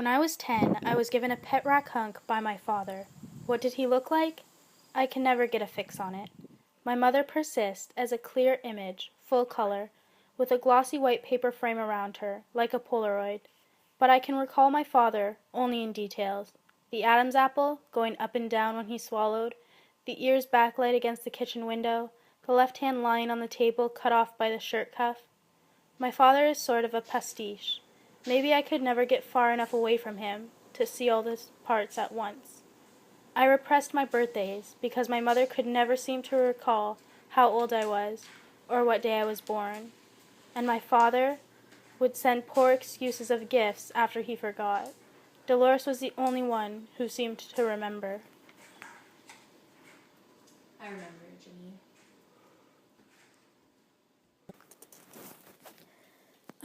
When I was 10, I was given a pet rakunk by my father. What did he look like? I can never get a fix on it. My mother persists as a clear image, full color, with a glossy white paper frame around her, like a Polaroid. But I can recall my father only in details. The Adam's apple, going up and down when he swallowed, the ears backlight against the kitchen window, the left hand lying on the table cut off by the shirt cuff. My father is sort of a pastiche. Maybe I could never get far enough away from him to see all the parts at once. I repressed my birthdays because my mother could never seem to recall how old I was or what day I was born. And my father would send poor excuses of gifts after he forgot. Dolores was the only one who seemed to remember. I remember, Jimmy.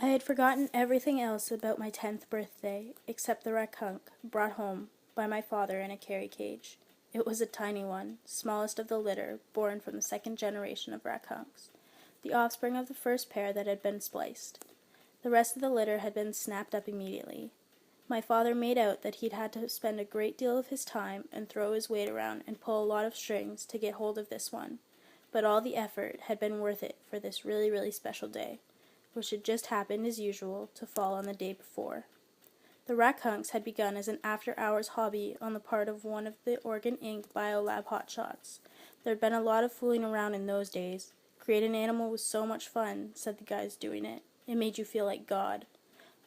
I had forgotten everything else about my 10th birthday except the rakunk brought home by my father in a carry cage. It was a tiny one, smallest of the litter, born from the second generation of rakunks, the offspring of the first pair that had been spliced. The rest of the litter had been snapped up immediately. My father made out that he'd had to spend a great deal of his time and throw his weight around and pull a lot of strings to get hold of this one, but all the effort had been worth it for this really, really special day, which had just happened, as usual, to fall on the day before. The rakunks had begun as an after-hours hobby on the part of one of the Oregon Inc. biolab hotshots. There'd been a lot of fooling around in those days. Create an animal was so much fun, said the guys doing it. It made you feel like God.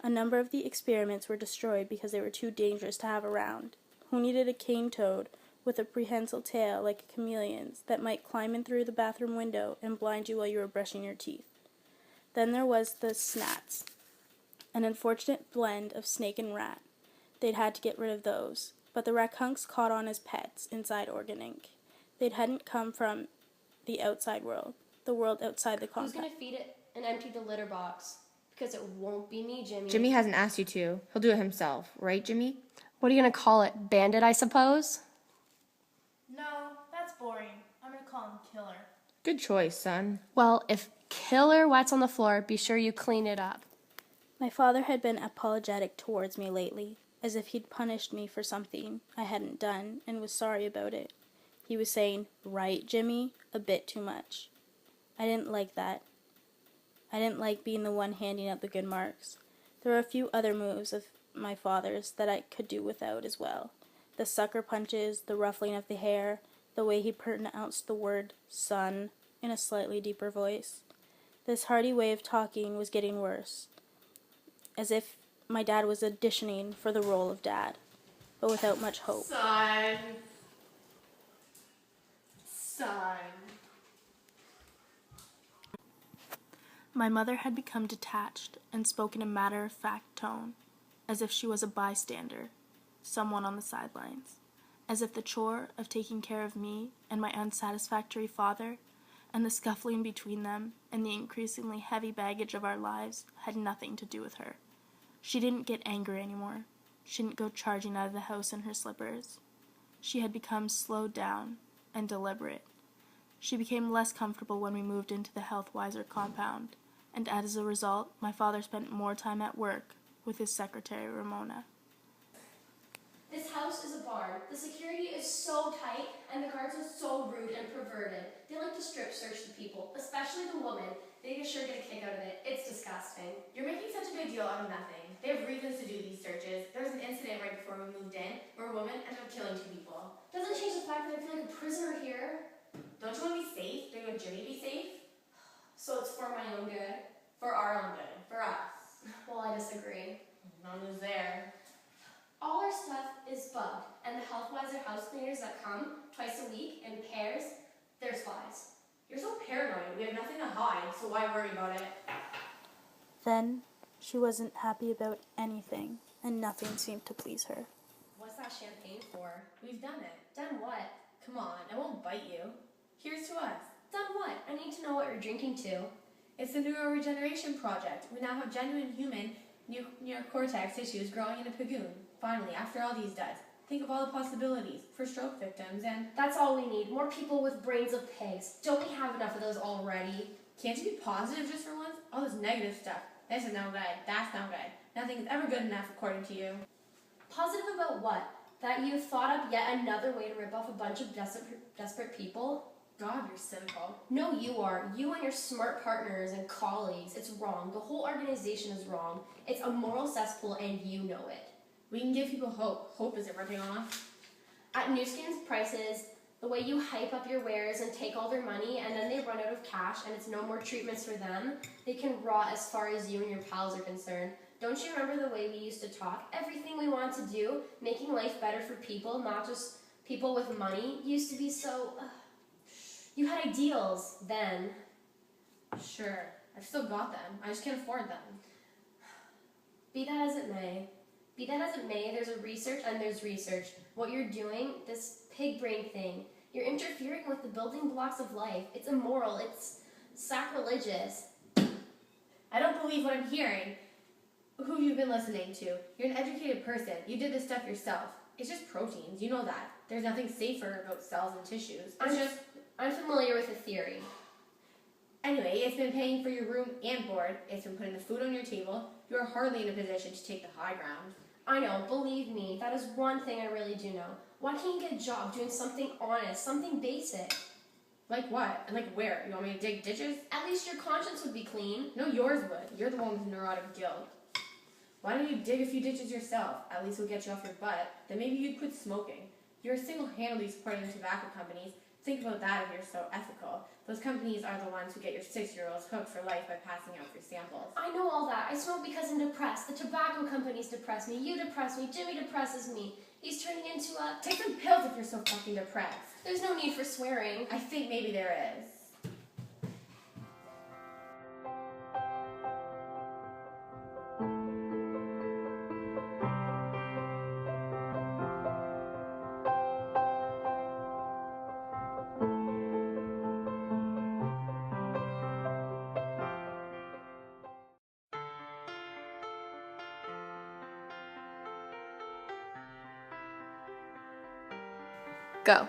A number of the experiments were destroyed because they were too dangerous to have around. Who needed a cane toad with a prehensile tail like a chameleon's that might climb in through the bathroom window and blind you while you were brushing your teeth? Then there was the snats, an unfortunate blend of snake and rat. They'd had to get rid of those, but the rakunks caught on as pets inside Oregon Inc. They hadn't come from the outside world, the world outside the Who's compound. gonna feed it and empty the litter box? Because it won't be me, Jimmy. Jimmy hasn't asked you to. He'll do it himself, right, Jimmy? What are you gonna call it? Bandit, I suppose? No, that's boring. I'm gonna call him Killer. Good choice, son. Well, if Killer wets on the floor, be sure you clean it up. My father had been apologetic towards me lately, as if he'd punished me for something I hadn't done and was sorry about it. He was saying, "Right, Jimmy?" a bit too much. I didn't like that. I didn't like being the one handing out the good marks. There were a few other moves of my father's that I could do without as well. The sucker punches, the ruffling of the hair, the way he pronounced the word son in a slightly deeper voice. This hearty way of talking was getting worse, as if my dad was auditioning for the role of dad, but without much hope. Son. My mother had become detached and spoke in a matter-of-fact tone, as if she was a bystander, someone on the sidelines, as if the chore of taking care of me and my unsatisfactory father, and the scuffling between them, and the increasingly heavy baggage of our lives had nothing to do with her. She didn't get angry anymore. She didn't go charging out of the house in her slippers. She had become slowed down and deliberate. She became less comfortable when we moved into the Health Wiser compound, and as a result, my father spent more time at work with his secretary, Ramona. This house is a barn. The security is so tight, and the guards are so rude and perverted. They like to strip search the people, especially the woman. They sure get a kick out of it. It's disgusting. You're making such a big deal out of nothing. They have reasons to do these searches. There was an incident right before we moved in where a woman ended up killing 2 people. Doesn't change the fact that I feel like a prisoner here. Don't you want to be safe? Don't you want Jimmy to be safe? So it's for my own good. For our own good. For us. Well, I disagree. No news there. All our stuff is bugged, and the HealthWiser house cleaners that come twice a week in pairs, they're spies. You're so paranoid. We have nothing to hide, so why worry about it? Then, she wasn't happy about anything, and nothing seemed to please her. What's that champagne for? We've done it. Done what? Come on, I won't bite you. Here's to us. Done what? I need to know what you're drinking to. It's the neuroregeneration project. We now have genuine human neocortex tissues growing in a pagoon. Finally, after all these duds, think of all the possibilities for stroke victims and... That's all we need. More people with brains of pigs. Don't we have enough of those already? Can't you be positive just for once? All this negative stuff. This is no good. That's no good. Nothing is ever good enough according to you. what? That you thought up yet another way to rip off a bunch of desperate people? God, you're cynical. No, you are. You and your smart partners and colleagues. It's wrong. The whole organization is wrong. It's a moral cesspool and you know it. We can give people hope. Hope isn't ripping off. At newsstands prices, the way you hype up your wares and take all their money and then they run out of cash and it's no more treatments for them, they can rot as far as you and your pals are concerned. Don't you remember the way we used to talk? Everything we want to do, making life better for people, not just people with money, used to be so... You had ideals then. Sure, I've still got them. I just can't afford them. Be that as it may. Be that as it may, there's a research and there's research. What you're doing, this pig brain thing, you're interfering with the building blocks of life. It's immoral. It's sacrilegious. I don't believe what I'm hearing. Who have you been listening to? You're an educated person. You did this stuff yourself. It's just proteins. You know that. There's nothing safer about cells and tissues. I'm familiar with the theory. Anyway, it's been paying for your room and board. It's been putting the food on your table. You are hardly in a position to take the high ground. I know, believe me, that is one thing I really do know. Why can't you get a job doing something honest, something basic? Like what? And like where? You want me to dig ditches? At least your conscience would be clean. No, yours would. You're the one with neurotic guilt. Why don't you dig a few ditches yourself? At least it'll get you off your butt. Then maybe you'd quit smoking. You're single-handedly supporting the tobacco companies. Think about that if you're so ethical. Those companies are the ones who get your 6-year-olds hooked for life by passing out free samples. I know all that. I smoke because I'm depressed. The tobacco companies depress me. You depress me. Jimmy depresses me. He's turning into a... Take some pills if you're so fucking depressed. There's no need for swearing. I think maybe there is. Go.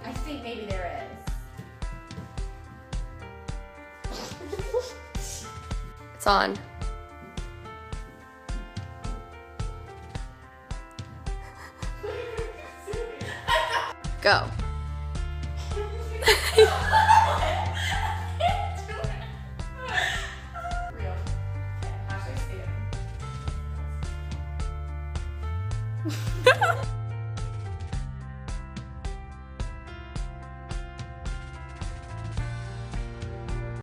I think maybe there is. It's on. Go. Real. Okay, Go.